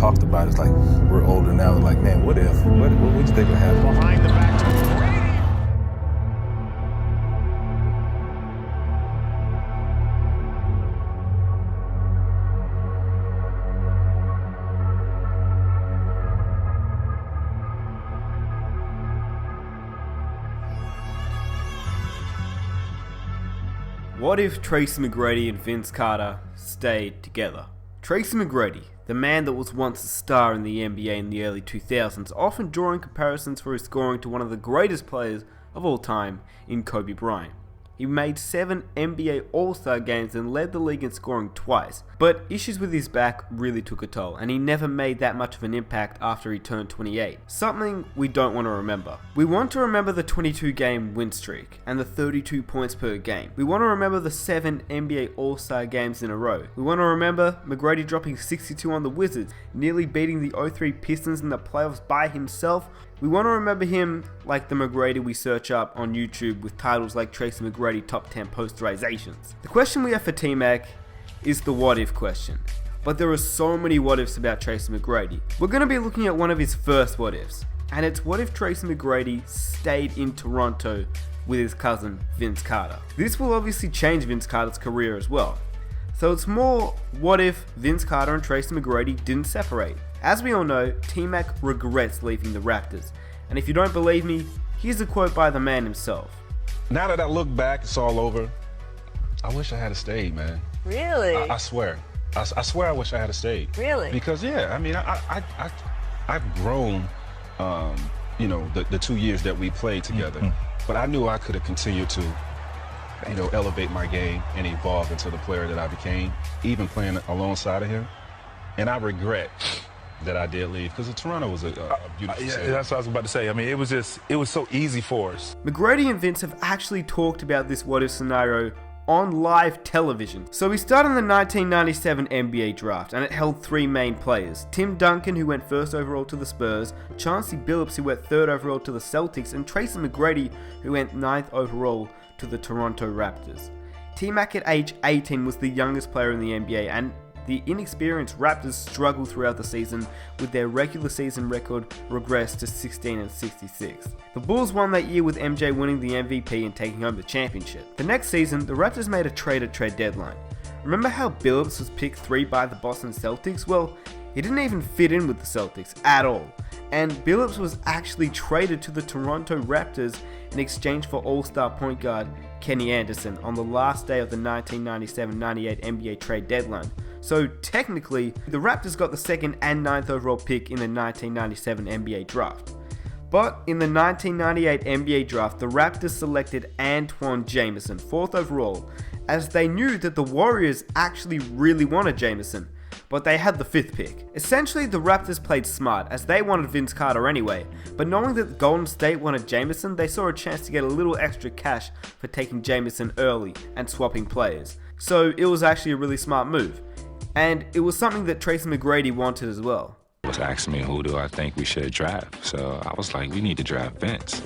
talked about it. It's like we're older now. We're like, man, what if? What would you think would happen? Behind the back to McGrady. What if Tracy McGrady and Vince Carter stayed together? Tracy McGrady, the man that was once a star in the NBA in the early 2000s, often drawing comparisons for his scoring to one of the greatest players of all time in Kobe Bryant. He made 7 NBA All-Star games and led the league in scoring twice, but issues with his back really took a toll, and he never made that much of an impact after he turned 28. Something we don't want to remember. We want to remember the 22-game win streak and the 32 points per game. We want to remember the 7 NBA All-Star games in a row. We want to remember McGrady dropping 62 on the Wizards, nearly beating the 03 Pistons in the playoffs by himself. We want to remember him like the McGrady we search up on YouTube with titles like Tracy McGrady Top 10 Posterizations. The question we have for T-Mac is the what if question. But there are so many what ifs about Tracy McGrady. We're going to be looking at one of his first what ifs. And it's what if Tracy McGrady stayed in Toronto with his cousin Vince Carter. This will obviously change Vince Carter's career as well. So it's more what if Vince Carter and Tracy McGrady didn't separate. As we all know, T-Mac regrets leaving the Raptors. And if you don't believe me, here's a quote by the man himself. Now that I look back, it's all over. I wish I had stayed, man. Really? I swear. I swear I wish I had stayed. Really? Because, yeah, I mean, I've grown, you know, the 2 years that we played together. Mm-hmm. But I knew I could have continued to, you know, elevate my game and evolve into the player that I became, even playing alongside of him. And I regret that I did leave, because Toronto was a beautiful city. Yeah, that's what I was about to say. I mean, it was so easy for us. McGrady and Vince have actually talked about this what if scenario on live television. So we start in the 1997 NBA draft, and it held 3 main players. Tim Duncan, who went 1st overall to the Spurs, Chauncey Billups, who went 3rd overall to the Celtics, and Tracy McGrady, who went 9th overall to the Toronto Raptors. T-Mac at age 18 was the youngest player in the NBA, and the inexperienced Raptors struggled throughout the season, with their regular season record regressed to 16-66. The Bulls won that year, with MJ winning the MVP and taking home the championship. The next season, the Raptors made a trade at trade deadline. Remember how Billups was picked 3 by the Boston Celtics? Well, he didn't even fit in with the Celtics at all. And Billups was actually traded to the Toronto Raptors in exchange for All-Star point guard Kenny Anderson on the last day of the 1997-98 NBA trade deadline. So technically, the Raptors got the 2nd and 9th overall pick in the 1997 NBA draft. But in the 1998 NBA draft, the Raptors selected Antoine Jamison 4th overall, as they knew that the Warriors actually really wanted Jamison, but they had the 5th pick. Essentially, the Raptors played smart, as they wanted Vince Carter anyway, but knowing that Golden State wanted Jamison, they saw a chance to get a little extra cash for taking Jamison early and swapping players. So it was actually a really smart move. And it was something that Tracy McGrady wanted as well. Was asking me who do I think we should draft, so I was like, we need to draft Vince.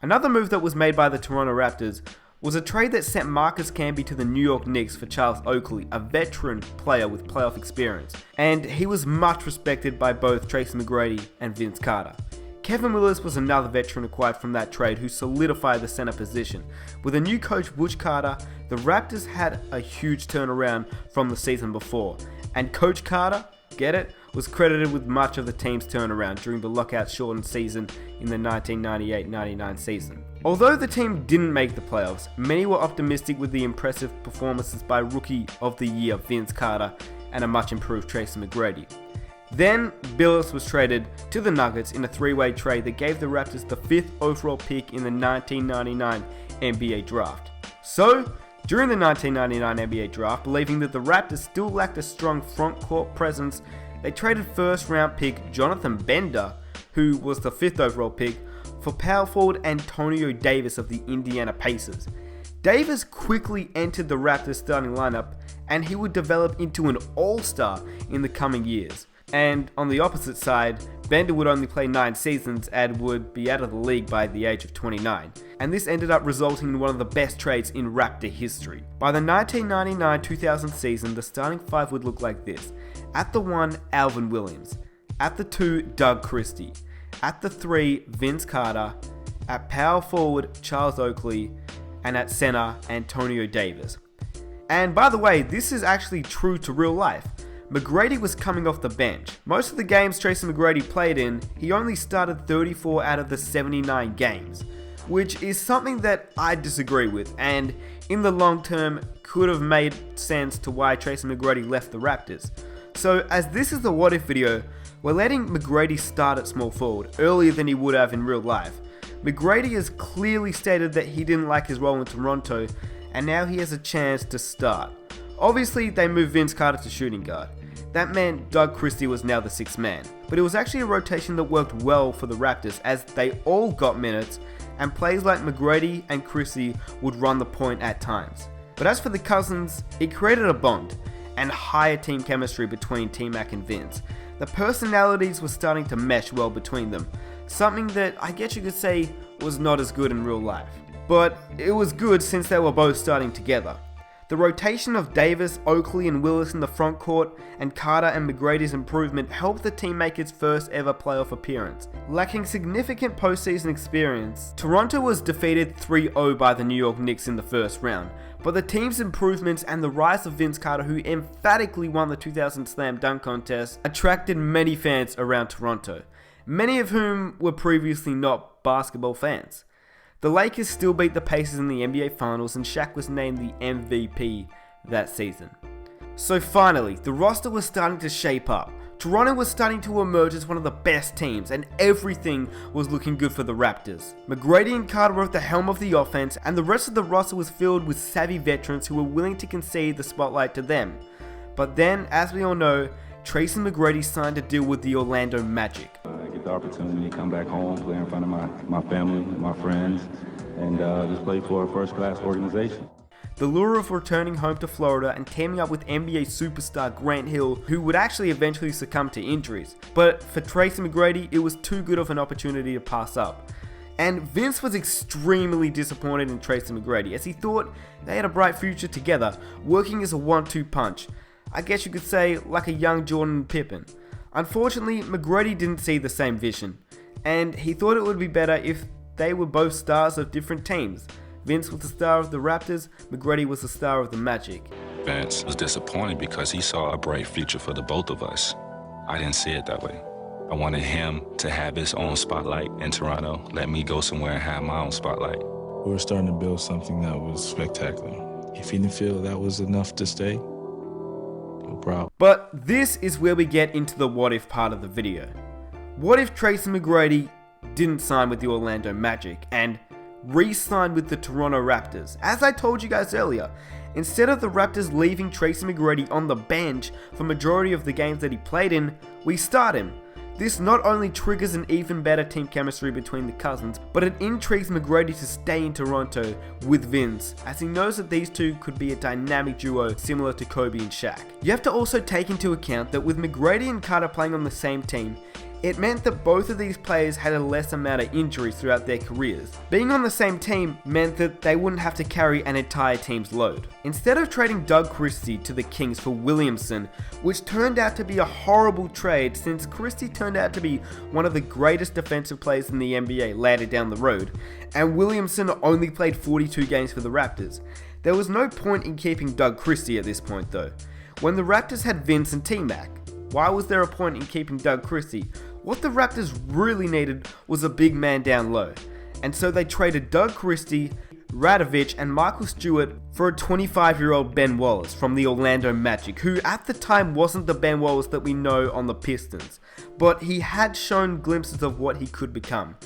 Another move that was made by the Toronto Raptors was a trade that sent Marcus Camby to the New York Knicks for Charles Oakley, a veteran player with playoff experience, and he was much respected by both Tracy McGrady and Vince Carter. Kevin Willis was another veteran acquired from that trade who solidified the center position. With a new coach, Butch Carter, the Raptors had a huge turnaround from the season before, and Coach Carter, get it, was credited with much of the team's turnaround during the lockout-shortened season in the 1998-99 season. Although the team didn't make the playoffs, many were optimistic with the impressive performances by Rookie of the Year Vince Carter and a much improved Tracy McGrady. Then, Billups was traded to the Nuggets in a 3-way trade that gave the Raptors the 5th overall pick in the 1999 NBA draft. So, during the 1999 NBA draft, believing that the Raptors still lacked a strong front court presence, they traded 1st round pick Jonathan Bender, who was the 5th overall pick, for power forward Antonio Davis of the Indiana Pacers. Davis quickly entered the Raptors starting lineup, and he would develop into an all-star in the coming years. And on the opposite side, Bender would only play 9 seasons and would be out of the league by the age of 29. And this ended up resulting in one of the best trades in Raptor history. By the 1999-2000 season, the starting 5 would look like this: At the 1, Alvin Williams. At the 2, Doug Christie. At the 3, Vince Carter. At power forward, Charles Oakley. And at center, Antonio Davis. And by the way, this is actually true to real life. McGrady was coming off the bench. Most of the games Tracy McGrady played in, he only started 34 out of the 79 games, which is something that I disagree with, and in the long term could have made sense to why Tracy McGrady left the Raptors. So as this is the what if video, we're letting McGrady start at small forward earlier than he would have in real life. McGrady has clearly stated that he didn't like his role in Toronto, and now he has a chance to start. Obviously, they moved Vince Carter to shooting guard. That meant Doug Christie was now the 6th man, but it was actually a rotation that worked well for the Raptors as they all got minutes, and players like McGrady and Christie would run the point at times. But as for the Cousins, it created a bond and higher team chemistry between T-Mac and Vince. The personalities were starting to mesh well between them, something that I guess you could say was not as good in real life. But it was good since they were both starting together. The rotation of Davis, Oakley and Willis in the front court and Carter and McGrady's improvement helped the team make its first ever playoff appearance. Lacking significant postseason experience, Toronto was defeated 3-0 by the New York Knicks in the first round, but the team's improvements and the rise of Vince Carter, who emphatically won the 2000 Slam Dunk Contest, attracted many fans around Toronto, many of whom were previously not basketball fans. The Lakers still beat the Pacers in the NBA Finals, and Shaq was named the MVP that season. So finally, the roster was starting to shape up. Toronto was starting to emerge as one of the best teams, and everything was looking good for the Raptors. McGrady and Carter were at the helm of the offense, and the rest of the roster was filled with savvy veterans who were willing to concede the spotlight to them. But then, as we all know, Tracy McGrady signed a deal with the Orlando Magic. I get the opportunity to come back home, play in front of my family, my friends, and just play for a first-class organization. The lure of returning home to Florida and teaming up with NBA superstar Grant Hill, who would actually eventually succumb to injuries. But for Tracy McGrady, it was too good of an opportunity to pass up. And Vince was extremely disappointed in Tracy McGrady, as he thought they had a bright future together, working as a 1-2 punch. I guess you could say like a young Jordan and Pippen. Unfortunately, McGrady didn't see the same vision, and he thought it would be better if they were both stars of different teams. Vince was the star of the Raptors, McGrady was the star of the Magic. Vince was disappointed because he saw a bright future for the both of us. I didn't see it that way. I wanted him to have his own spotlight in Toronto, let me go somewhere and have my own spotlight. We were starting to build something that was spectacular. If he didn't feel that was enough to stay, no problem. But this is where we get into the what if part of the video. What if Tracy McGrady didn't sign with the Orlando Magic and re-signed with the Toronto Raptors? As I told you guys earlier, instead of the Raptors leaving Tracy McGrady on the bench for majority of the games that he played in, we start him. This not only triggers an even better team chemistry between the Cousins, but it intrigues McGrady to stay in Toronto with Vince, as he knows that these two could be a dynamic duo similar to Kobe and Shaq. You have to also take into account that with McGrady and Carter playing on the same team, it meant that both of these players had a less amount of injuries throughout their careers. Being on the same team meant that they wouldn't have to carry an entire team's load. Instead of trading Doug Christie to the Kings for Williamson, which turned out to be a horrible trade since Christie turned out to be one of the greatest defensive players in the NBA later down the road, and Williamson only played 42 games for the Raptors. There was no point in keeping Doug Christie at this point though. When the Raptors had Vince and T-Mac, why was there a point in keeping Doug Christie? What the Raptors really needed was a big man down low, and so they traded Doug Christie, Radovich and Michael Stewart for a 25-year-old Ben Wallace from the Orlando Magic, who at the time wasn't the Ben Wallace that we know on the Pistons, but he had shown glimpses of what he could become.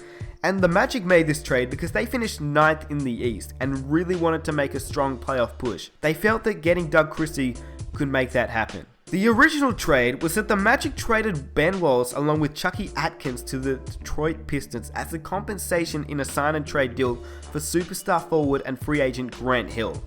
And the Magic made this trade because they finished 9th in the East and really wanted to make a strong playoff push. They felt that getting Doug Christie could make that happen. The original trade was that the Magic traded Ben Wallace along with Chucky Atkins to the Detroit Pistons as a compensation in a sign and trade deal for superstar forward and free agent Grant Hill.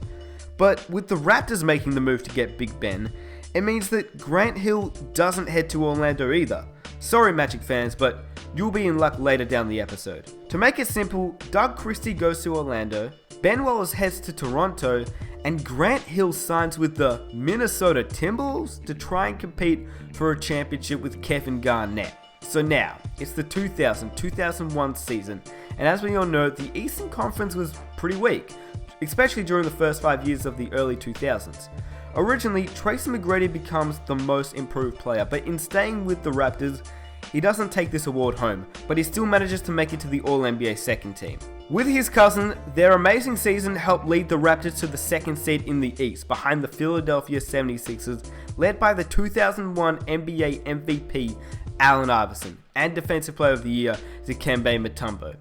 But with the Raptors making the move to get Big Ben, it means that Grant Hill doesn't head to Orlando either. Sorry Magic fans, but you'll be in luck later down the episode. To make it simple, Doug Christie goes to Orlando, Ben Wallace heads to Toronto, and Grant Hill signs with the Minnesota Timberwolves to try and compete for a championship with Kevin Garnett. So now, it's the 2000-2001 season, and as we all know, the Eastern Conference was pretty weak, especially during the first 5 years of the early 2000s. Originally, Tracy McGrady becomes the most improved player, but in staying with the Raptors, he doesn't take this award home, but he still manages to make it to the All-NBA second team. With his cousin, their amazing season helped lead the Raptors to the second seed in the East, behind the Philadelphia 76ers, led by the 2001 NBA MVP Allen Iverson, and Defensive Player of the Year Dikembe Mutombo.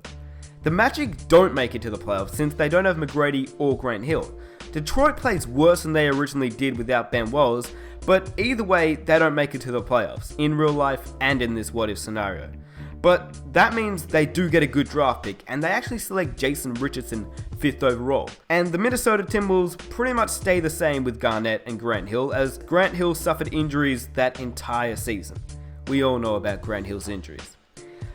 The Magic don't make it to the playoffs since they don't have McGrady or Grant Hill. Detroit plays worse than they originally did without Ben Wallace, but either way, they don't make it to the playoffs, in real life and in this what-if scenario. But that means they do get a good draft pick, and they actually select Jason Richardson 5th overall. And the Minnesota Timberwolves pretty much stay the same with Garnett and Grant Hill, as Grant Hill suffered injuries that entire season. We all know about Grant Hill's injuries.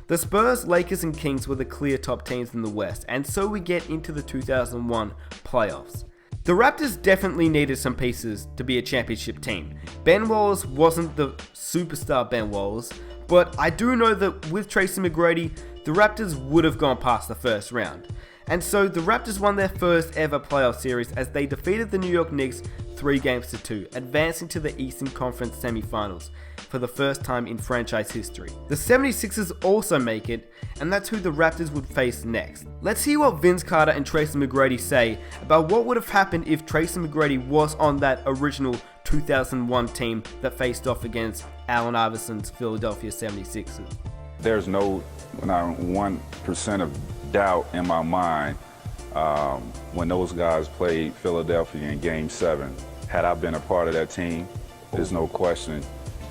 The Spurs, Lakers and Kings were the clear top teams in the West, and so we get into the 2001 playoffs. The Raptors definitely needed some pieces to be a championship team. Ben Wallace wasn't the superstar Ben Wallace, but I do know that with Tracy McGrady, the Raptors would have gone past the first round. And so the Raptors won their first ever playoff series as they defeated the New York Knicks 3-2, advancing to the Eastern Conference semifinals for the first time in franchise history. The 76ers also make it, and that's who the Raptors would face next. Let's hear what Vince Carter and Tracy McGrady say about what would have happened if Tracy McGrady was on that original 2001 team that faced off against Allen Iverson's Philadelphia 76ers. There's not 1% of doubt in my mind when those guys played Philadelphia in Game 7. Had I been a part of that team, there's no question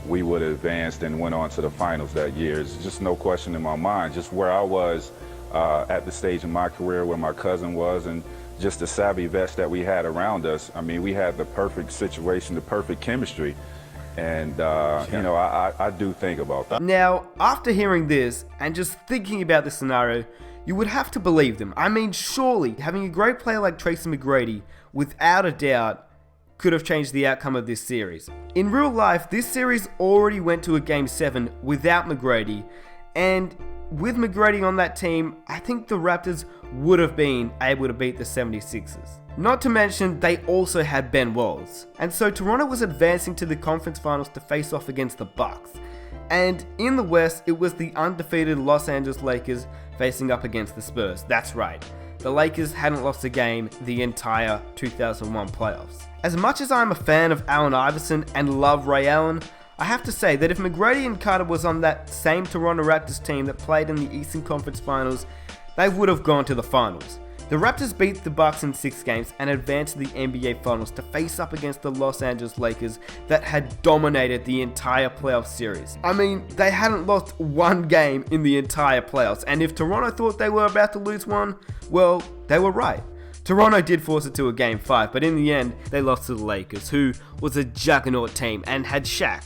we would have advanced and went on to the finals that year. There's just no question in my mind, just where I was at the stage in my career, where my cousin was, and just the savvy vets that we had around us. I mean, we had the perfect situation, the perfect chemistry. And, you know, I do think about that. Now, after hearing this and just thinking about this scenario, you would have to believe them. I mean, surely having a great player like Tracy McGrady, without a doubt, could have changed the outcome of this series. In real life, this series already went to a Game 7 without McGrady, and with McGrady on that team, I think the Raptors would have been able to beat the 76ers. Not to mention, they also had Ben Wallace. And so Toronto was advancing to the conference finals to face off against the Bucks. And in the West, it was the undefeated Los Angeles Lakers facing up against the Spurs. That's right. The Lakers hadn't lost a game the entire 2001 playoffs. As much as I'm a fan of Allen Iverson and love Ray Allen, I have to say that if McGrady and Carter was on that same Toronto Raptors team that played in the Eastern Conference Finals, they would have gone to the finals. The Raptors beat the Bucks in 6 games and advanced to the NBA Finals to face up against the Los Angeles Lakers that had dominated the entire playoff series. I mean, they hadn't lost one game in the entire playoffs, and if Toronto thought they were about to lose one, well, they were right. Toronto did force it to a Game 5, but in the end, they lost to the Lakers, who was a juggernaut team and had Shaq.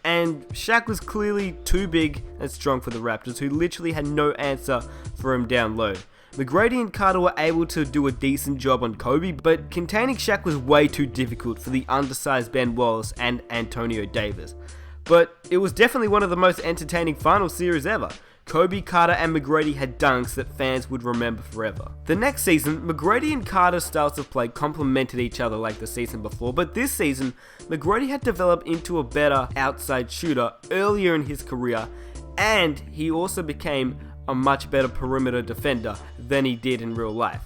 And Shaq was clearly too big and strong for the Raptors, who literally had no answer for him down low. McGrady and Carter were able to do a decent job on Kobe, but containing Shaq was way too difficult for the undersized Ben Wallace and Antonio Davis. But it was definitely one of the most entertaining final series ever. Kobe, Carter and McGrady had dunks that fans would remember forever. The next season, McGrady and Carter's styles of play complemented each other like the season before, but this season, McGrady had developed into a better outside shooter earlier in his career, and he also became a much better perimeter defender than he did in real life.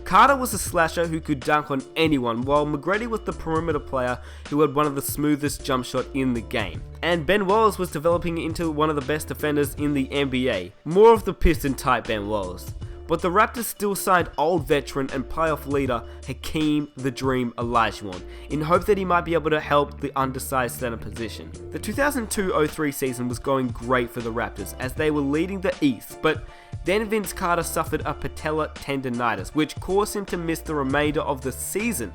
Carter was a slasher who could dunk on anyone, while McGrady was the perimeter player who had one of the smoothest jump shot in the game. And Ben Wallace was developing into one of the best defenders in the NBA, more of the Piston type Ben Wallace. But the Raptors still signed old veteran and playoff leader Hakeem the Dream Olajuwon, in hope that he might be able to help the undersized center position. The 2002-03 season was going great for the Raptors as they were leading the East, but then Vince Carter suffered a patella tendonitis, which caused him to miss the remainder of the season.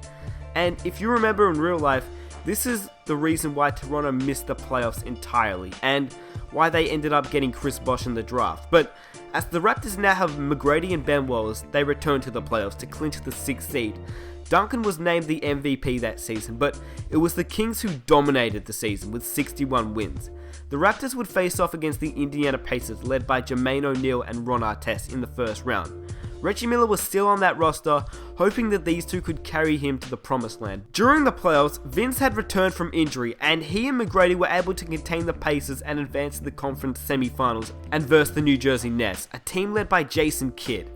And if you remember in real life, This is the reason why Toronto missed the playoffs entirely, and why they ended up getting Chris Bosh in the draft. But as the Raptors now have McGrady and Ben Wallace, they return to the playoffs to clinch the 6th seed. Duncan was named the MVP that season, but it was the Kings who dominated the season with 61 wins. The Raptors would face off against the Indiana Pacers led by Jermaine O'Neal and Ron Artest in the first round. Reggie Miller was still on that roster, hoping that these two could carry him to the promised land. During the playoffs, Vince had returned from injury, and he and McGrady were able to contain the Pacers and advance to the conference semifinals and verse the New Jersey Nets, a team led by Jason Kidd.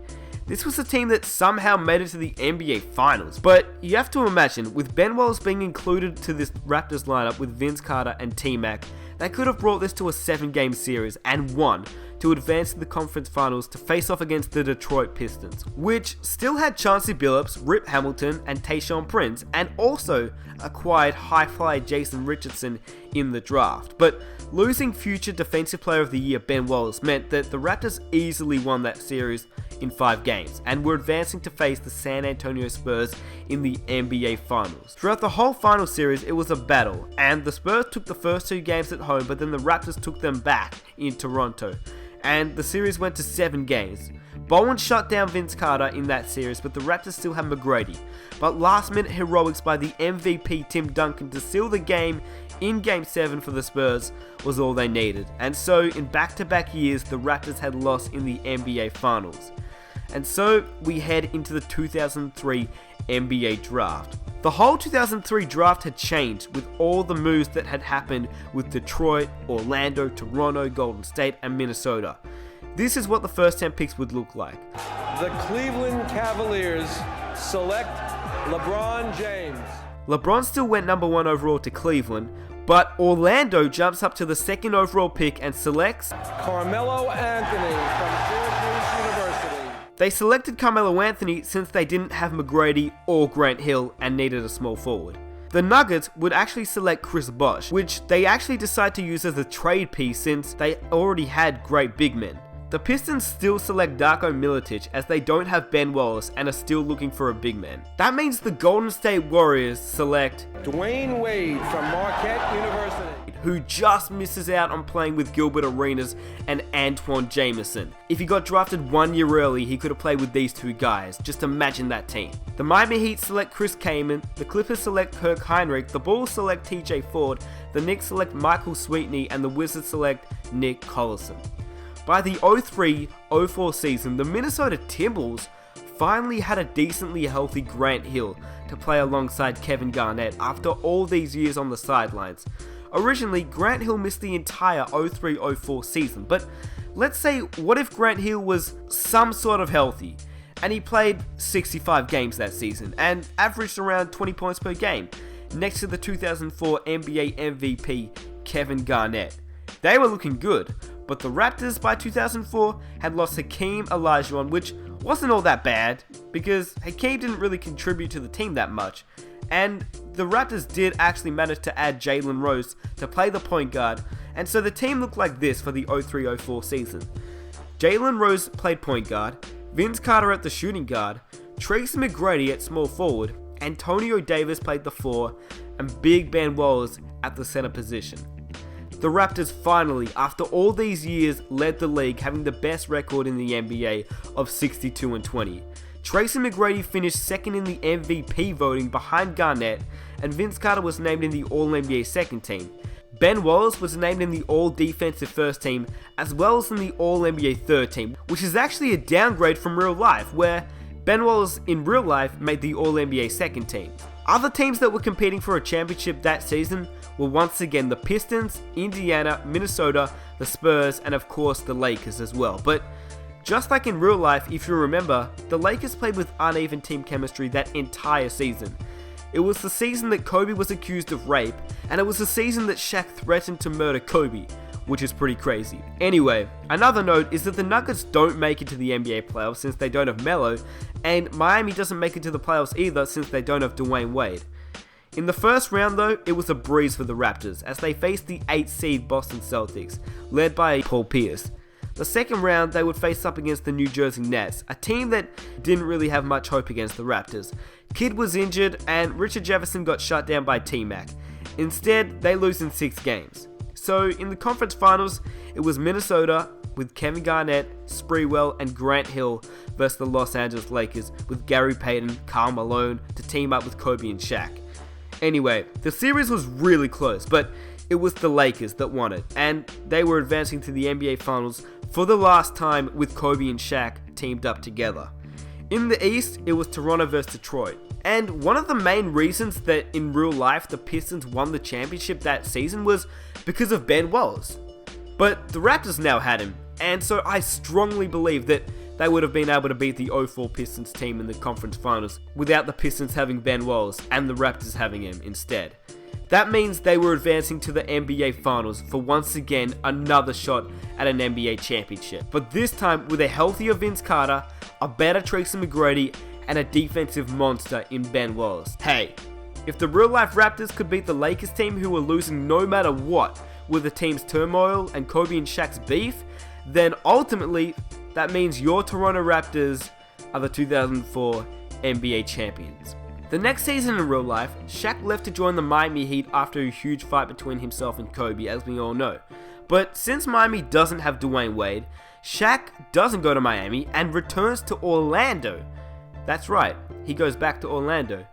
This was a team that somehow made it to the NBA Finals, but you have to imagine, with Ben Wallace being included to this Raptors lineup with Vince Carter and T-Mac, they could have brought this to a 7-game series and won to advance to the conference finals to face off against the Detroit Pistons, which still had Chauncey Billups, Rip Hamilton, and Tayshaun Prince, and also acquired high-flyer Jason Richardson in the draft. But losing future Defensive Player of the Year Ben Wallace meant that the Raptors easily won that series in 5 games, and were advancing to face the San Antonio Spurs in the NBA Finals. Throughout the whole final series, it was a battle, and the Spurs took the first 2 games at home, but then the Raptors took them back in Toronto, and the series went to 7 games. Bowen shut down Vince Carter in that series, but the Raptors still had McGrady. But last-minute heroics by the MVP Tim Duncan to seal the game in Game 7 for the Spurs was all they needed. And so, in back-to-back years, the Raptors had lost in the NBA Finals. And so, we head into the 2003 NBA Draft. The whole 2003 draft had changed with all the moves that had happened with Detroit, Orlando, Toronto, Golden State, and Minnesota. This is what the first 10 picks would look like. The Cleveland Cavaliers select LeBron James. LeBron still went number 1 overall to Cleveland, but Orlando jumps up to the 2nd overall pick and selects Carmelo Anthony from Syracuse University. They selected Carmelo Anthony since they didn't have McGrady or Grant Hill and needed a small forward. The Nuggets would actually select Chris Bosh, which they actually decide to use as a trade piece since they already had great big men. The Pistons still select Darko Milicic as they don't have Ben Wallace and are still looking for a big man. That means the Golden State Warriors select Dwayne Wade from Marquette University, who just misses out on playing with Gilbert Arenas and Antoine Jameson. If he got drafted 1 year early, he could have played with these 2 guys. Just imagine that team. The Miami Heat select Chris Kaman, the Clippers select Kirk Heinrich, the Bulls select TJ Ford, the Knicks select Michael Sweetney, and the Wizards select Nick Collison. By the 03-04 season, the Minnesota Timberwolves finally had a decently healthy Grant Hill to play alongside Kevin Garnett after all these years on the sidelines. Originally, Grant Hill missed the entire 03-04 season, but let's say, what if Grant Hill was some sort of healthy, and he played 65 games that season, and averaged around 20 points per game, next to the 2004 NBA MVP Kevin Garnett. They were looking good, but the Raptors by 2004 had lost Hakeem Olajuwon, which wasn't all that bad, because Hakeem didn't really contribute to the team that much, and the Raptors did actually manage to add Jalen Rose to play the point guard, and so the team looked like this for the 03-04 season. Jalen Rose played point guard, Vince Carter at the shooting guard, Tracy McGrady at small forward, Antonio Davis played the 4, and Big Ben Wallace at the center position. The Raptors finally, after all these years, led the league, having the best record in the NBA of 62-20. Tracy McGrady finished 2nd in the MVP voting behind Garnett, and Vince Carter was named in the All-NBA second team. Ben Wallace was named in the All-Defensive first team, as well as in the All-NBA third team, which is actually a downgrade from real life, where Ben Wallace in real life made the All-NBA second team. Other teams that were competing for a championship that season were once again the Pistons, Indiana, Minnesota, the Spurs, and of course the Lakers as well. But just like in real life, if you remember, the Lakers played with uneven team chemistry that entire season. It was the season that Kobe was accused of rape, and it was the season that Shaq threatened to murder Kobe, which is pretty crazy. Anyway, another note is that the Nuggets don't make it to the NBA playoffs since they don't have Melo, and Miami doesn't make it to the playoffs either since they don't have Dwayne Wade. In the first round though, it was a breeze for the Raptors as they faced the 8th seed Boston Celtics, led by Paul Pierce. The second round, they would face up against the New Jersey Nets, a team that didn't really have much hope against the Raptors. Kidd was injured, and Richard Jefferson got shut down by T-Mac. Instead, they lose in 6 games. So in the conference finals, it was Minnesota with Kevin Garnett, Sprewell, and Grant Hill versus the Los Angeles Lakers with Gary Payton, Karl Malone to team up with Kobe and Shaq. Anyway, the series was really close, but it was the Lakers that won it, and they were advancing to the NBA Finals for the last time with Kobe and Shaq teamed up together. In the East, it was Toronto versus Detroit. And one of the main reasons that in real life the Pistons won the championship that season was because of Ben Wallace. But the Raptors now had him, and so I strongly believe that they would have been able to beat the 04 Pistons team in the conference finals without the Pistons having Ben Wallace and the Raptors having him instead. That means they were advancing to the NBA Finals for once again another shot at an NBA championship, but this time with a healthier Vince Carter, a better Tracy McGrady, and a defensive monster in Ben Wallace. Hey, if the real life Raptors could beat the Lakers team who were losing no matter what with the team's turmoil and Kobe and Shaq's beef, then ultimately that means your Toronto Raptors are the 2004 NBA champions. The next season in real life, Shaq left to join the Miami Heat after a huge fight between himself and Kobe, as we all know. But since Miami doesn't have Dwayne Wade, Shaq doesn't go to Miami and returns to Orlando. That's right, he goes back to Orlando.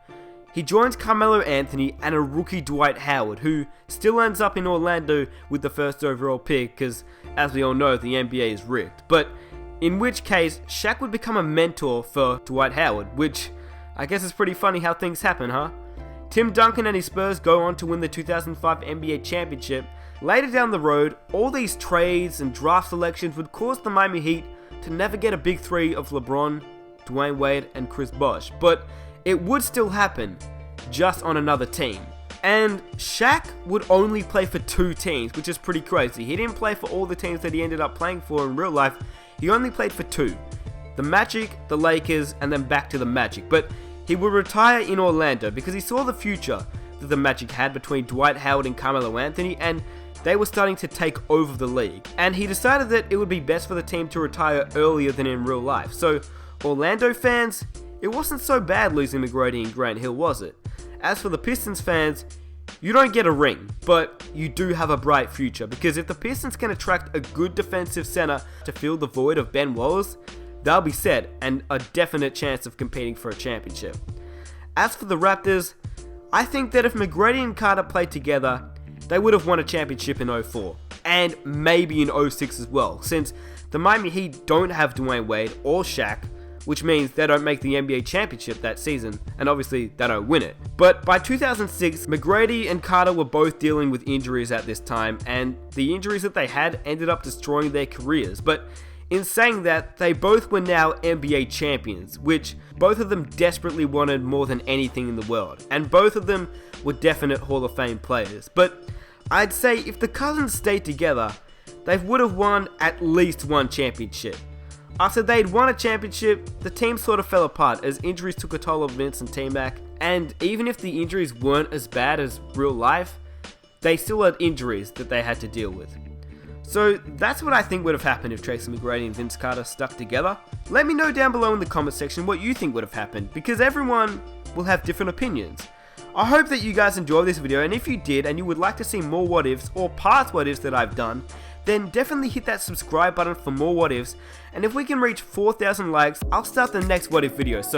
He joins Carmelo Anthony and a rookie Dwight Howard, who still ends up in Orlando with the first overall pick because, as we all know, the NBA is rigged. But in which case, Shaq would become a mentor for Dwight Howard, which I guess is pretty funny how things happen, huh? Tim Duncan and his Spurs go on to win the 2005 NBA championship. Later down the road, all these trades and draft selections would cause the Miami Heat to never get a big three of LeBron, Dwayne Wade, and Chris Bosh, but it would still happen, just on another team. And Shaq would only play for 2 teams, which is pretty crazy. He didn't play for all the teams that he ended up playing for in real life. He only played for 2. The Magic, the Lakers, and then back to the Magic. But he would retire in Orlando because he saw the future that the Magic had between Dwight Howard and Carmelo Anthony, and they were starting to take over the league. And he decided that it would be best for the team to retire earlier than in real life. So Orlando fans, it wasn't so bad losing McGrady and Grant Hill, was it? As for the Pistons fans, you don't get a ring, but you do have a bright future, because if the Pistons can attract a good defensive center to fill the void of Ben Wallace, they'll be set and a definite chance of competing for a championship. As for the Raptors, I think that if McGrady and Carter played together, they would have won a championship in 04, and maybe in 06 as well, since the Miami Heat don't have Dwayne Wade or Shaq, which means they don't make the NBA championship that season, and obviously they don't win it. But by 2006, McGrady and Carter were both dealing with injuries at this time, and the injuries that they had ended up destroying their careers. But in saying that, they both were now NBA champions, which both of them desperately wanted more than anything in the world, and both of them were definite Hall of Fame players. But I'd say if the Cousins stayed together, they would have won at least one championship. After they'd won a championship, the team sort of fell apart as injuries took a toll on Vince and T-Mac, and even if the injuries weren't as bad as real life, they still had injuries that they had to deal with. So that's what I think would have happened if Tracy McGrady and Vince Carter stuck together. Let me know down below in the comment section what you think would have happened, because everyone will have different opinions. I hope that you guys enjoyed this video, and if you did and you would like to see more what ifs or past what ifs that I've done, then definitely hit that subscribe button for more what ifs, and if we can reach 4,000 likes, I'll start the next what if video. So